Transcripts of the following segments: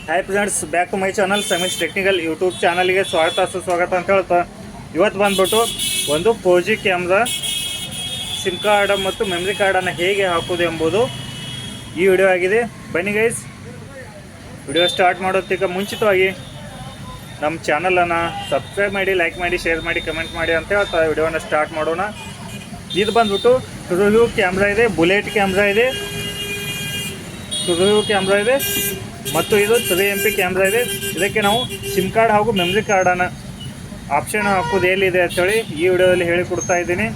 Hi friends, back to my channel Samish technical YouTube ಚಾನಲ್ಗೆ ಸುಸ್ವಾಗತ ಅಂತ ಹೇಳ್ತಾ ಇವತ್ತು ಬಂದ್ಬಿಟ್ಟು ಒಂದು 4G ಕ್ಯಾಮ್ರಾ ಸಿಮ್ ಕಾರ್ಡ್ ಮತ್ತು ಮೆಮ್ರಿ ಕಾರ್ಡನ್ನು ಹೇಗೆ ಹಾಕೋದು ಎಂಬುದು ಈ ವಿಡಿಯೋ ಆಗಿದೆ. ಬನ್ನಿ ಗೈಸ್, ವಿಡಿಯೋ ಸ್ಟಾರ್ಟ್ ಮಾಡೋದಕ್ಕೆ ಮುಂಚಿತವಾಗಿ ನಮ್ಮ ಚಾನಲನ್ನು ಸಬ್ಸ್ಕ್ರೈಬ್ ಮಾಡಿ, ಲೈಕ್ ಮಾಡಿ, ಶೇರ್ ಮಾಡಿ, ಕಮೆಂಟ್ ಮಾಡಿ ಅಂತ ಹೇಳ್ತಾ ವಿಡಿಯೋನ ಸ್ಟಾರ್ಟ್ ಮಾಡೋಣ. ಇದು ಬಂದ್ಬಿಟ್ಟು ಟ್ರೂ ಕ್ಯಾಮ್ರಾ ಇದೆ, ಬುಲೆಟ್ ಕ್ಯಾಮ್ರಾ ಇದೆ, ಟ್ರೂ ಕ್ಯಾಮ್ರಾ ಇದೆ ಮತ್ತು ಇದು 3MP ಕ್ಯಾಮ್ರಾ ಇದೆ. ಇದಕ್ಕೆ ನಾವು ಸಿಮ್ ಕಾರ್ಡ್ ಹಾಗೂ ಮೆಮ್ರಿ ಕಾರ್ಡನ್ನು ಆಪ್ಷನ್ ಹಾಕೋದು ಎಲ್ಲಿದೆ ಅಂತೇಳಿ ಈ ವಿಡಿಯೋದಲ್ಲಿ ಹೇಳಿಕೊಡ್ತಾ ಇದ್ದೀನಿ.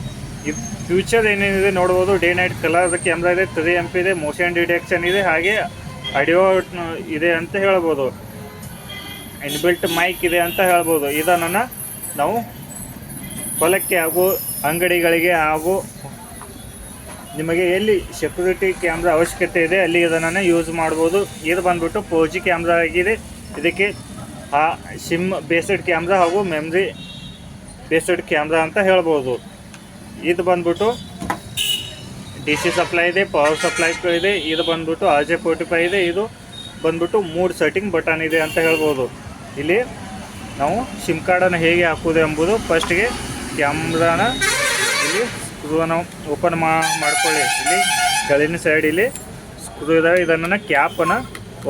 ಇದು ಫ್ಯೂಚರ್ ಏನೇನಿದೆ ನೋಡ್ಬೋದು. ಡೇ ನೈಟ್ ಕಲರ್ ಕ್ಯಾಮ್ರಾ ಇದೆ, 3MP ಇದೆ, ಮೋಷನ್ ಡಿಟೆಕ್ಷನ್ ಇದೆ, ಹಾಗೆ ಆಡಿಯೋ ಇದೆ ಅಂತ ಹೇಳ್ಬೋದು. ಇನ್ಬಿಲ್ಟ್ ಮೈಕ್ ಇದೆ ಅಂತ ಹೇಳ್ಬೋದು. ಇದನ್ನು ನಾವು ಹೊಲಕ್ಕೆ ಹಾಗೂ ಅಂಗಡಿಗಳಿಗೆ ಹಾಗೂ ನಿಮಗೆ ಎಲ್ಲಿ ಸೆಕ್ಯೂರಿಟಿ ಕ್ಯಾಮ್ರಾ ಅವಶ್ಯಕತೆ ಇದೆ ಅಲ್ಲಿ ಇದನ್ನು ಯೂಸ್ ಮಾಡ್ಬೋದು. ಇದು ಬಂದ್ಬಿಟ್ಟು 4G ಕ್ಯಾಮ್ರಾ ಆಗಿದೆ. ಇದಕ್ಕೆ ಸಿಮ್ ಬೇಸ್ಡ್ ಕ್ಯಾಮ್ರಾ ಹಾಗೂ ಮೆಮ್ರಿ ಬೇಸ್ಡ್ ಕ್ಯಾಮ್ರಾ ಅಂತ ಹೇಳ್ಬೋದು. ಇದು ಬಂದ್ಬಿಟ್ಟು DC ಸಪ್ಲೈ ಇದೆ, ಪವರ್ ಸಪ್ಲೈ ಇದೆ. ಇದು ಬಂದ್ಬಿಟ್ಟು RJ45 ಇದೆ. ಇದು ಬಂದ್ಬಿಟ್ಟು 3 ಸೆಟ್ಟಿಂಗ್ ಬಟನ್ ಇದೆ ಅಂತ ಹೇಳ್ಬೋದು. ಇಲ್ಲಿ ನಾವು ಸಿಮ್ ಕಾರ್ಡನ್ನು ಹೇಗೆ ಹಾಕೋದು ಎಂಬುದು ಫಸ್ಟ್ಗೆ ಕ್ಯಾಮ್ರಾನ ಇಲ್ಲಿ ಸ್ಕ್ರೂವನ್ನು ಓಪನ್ ಮಾಡ್ಕೊಳ್ಳಿ. ಇಲ್ಲಿ ಕೆಳಗಿನ ಸೈಡ್ ಇಲ್ಲಿ ಸ್ಕ್ರೂ ಇದಾವೆ. ಇದನ್ನು ಕ್ಯಾಪನ್ನು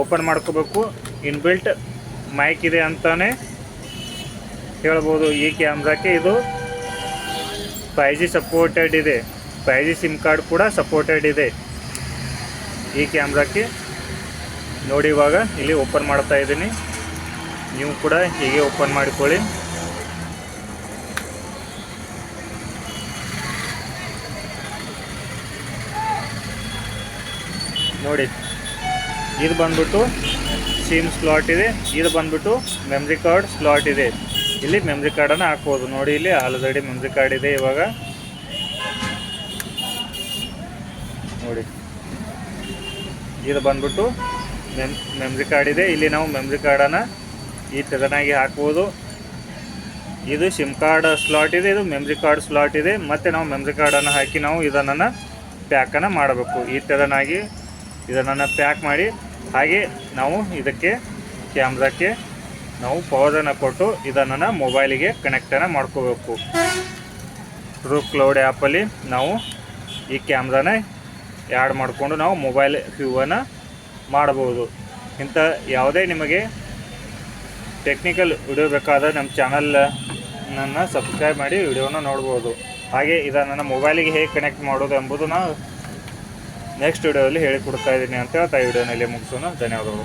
ಓಪನ್ ಮಾಡ್ಕೋಬೇಕು. ಇನ್ಬಿಲ್ಟ್ ಮೈಕ್ ಇದೆ ಅಂತಲೇ ಹೇಳ್ಬೋದು. ಈ ಕ್ಯಾಮ್ರಾಕ್ಕೆ ಇದು 5G ಸಪೋರ್ಟೆಡ್ ಇದೆ. 5G ಸಿಮ್ ಕಾರ್ಡ್ ಕೂಡ ಸಪೋರ್ಟೆಡ್ ಇದೆ ಈ ಕ್ಯಾಮ್ರಾಕ್ಕೆ. ನೋಡಿ, ಇವಾಗ ಇಲ್ಲಿ ಓಪನ್ ಮಾಡ್ತಾ ಇದ್ದೀನಿ. ನೀವು ಕೂಡ ಹೀಗೆ ಓಪನ್ ಮಾಡಿಕೊಳ್ಳಿ. ನೋಡಿ, ಇದು ಬಂದ್ಬಿಟ್ಟು ಸಿಮ್ ಸ್ಲಾಟ್ ಇದೆ. ಇದು ಬಂದ್ಬಿಟ್ಟು ಮೆಮ್ರಿ ಕಾರ್ಡ್ ಸ್ಲಾಟ್ ಇದೆ. ಇಲ್ಲಿ ಮೆಮ್ರಿ ಕಾರ್ಡನ್ನು ಹಾಕ್ಬೋದು. ನೋಡಿ, ಇಲ್ಲಿ ಆಲ್ರೆಡಿ ಮೆಮ್ರಿ ಕಾರ್ಡ್ ಇದೆ. ಇವಾಗ ನೋಡಿ, ಇದು ಬಂದ್ಬಿಟ್ಟು ಮೆಮ್ರಿ ಕಾರ್ಡ್ ಇದೆ. ಇಲ್ಲಿ ನಾವು ಮೆಮ್ರಿ ಕಾರ್ಡನ್ನು ಈ ಥರನಾಗಿ ಹಾಕ್ಬೋದು. ಇದು ಸಿಮ್ ಕಾರ್ಡ್ ಸ್ಲಾಟ್ ಇದೆ, ಇದು ಮೆಮ್ರಿ ಕಾರ್ಡ್ ಸ್ಲಾಟ್ ಇದೆ. ಮತ್ತು ನಾವು ಮೆಮ್ರಿ ಕಾರ್ಡನ್ನು ಹಾಕಿ ನಾವು ಇದನ್ನು ಪ್ಯಾಕನ್ನು ಮಾಡಬೇಕು. ಈ ಥರನಾಗಿ ಇದನ್ನು ಪ್ಯಾಕ್ ಮಾಡಿ ಹಾಗೆ ನಾವು ಇದಕ್ಕೆ ಕ್ಯಾಮ್ರಾಕ್ಕೆ ನಾವು ಪವರನ್ನು ಕೊಟ್ಟು ಇದನ್ನು ಮೊಬೈಲಿಗೆ ಕನೆಕ್ಟನ್ನು ಮಾಡ್ಕೋಬೇಕು. ಟ್ರೂ ಕ್ಲೌಡ್ ಆ್ಯಪಲ್ಲಿ ನಾವು ಈ ಕ್ಯಾಮ್ರಾನ ಆ್ಯಡ್ ಮಾಡಿಕೊಂಡು ನಾವು ಮೊಬೈಲ್ ವ್ಯೂವನ್ನು ಮಾಡಬಹುದು. ಇಂಥ ಯಾವುದೇ ನಿಮಗೆ ಟೆಕ್ನಿಕಲ್ ವಿಡಿಯೋ ಬೇಕಾದರೆ ನಮ್ಮ ಚಾನಲನ್ನು ಸಬ್ಸ್ಕ್ರೈಬ್ ಮಾಡಿ ವಿಡಿಯೋನ ನೋಡ್ಬೋದು. ಹಾಗೆ ಇದನ್ನು ಮೊಬೈಲಿಗೆ ಹೇಗೆ ಕನೆಕ್ಟ್ ಮಾಡೋದು ಎಂಬುದು ನಾವು ನೆಕ್ಸ್ಟ್ ವಿಡಿಯೋದಲ್ಲಿ ಹೇಳಿಕೊಡ್ತಾ ಇದ್ದೀನಿ ಅಂತ ಹೇಳ್ತಾ ಈ ವಿಡಿಯೋನಲ್ಲಿ ಮುಗಿಸೋಣ. ಧನ್ಯವಾದಗಳು.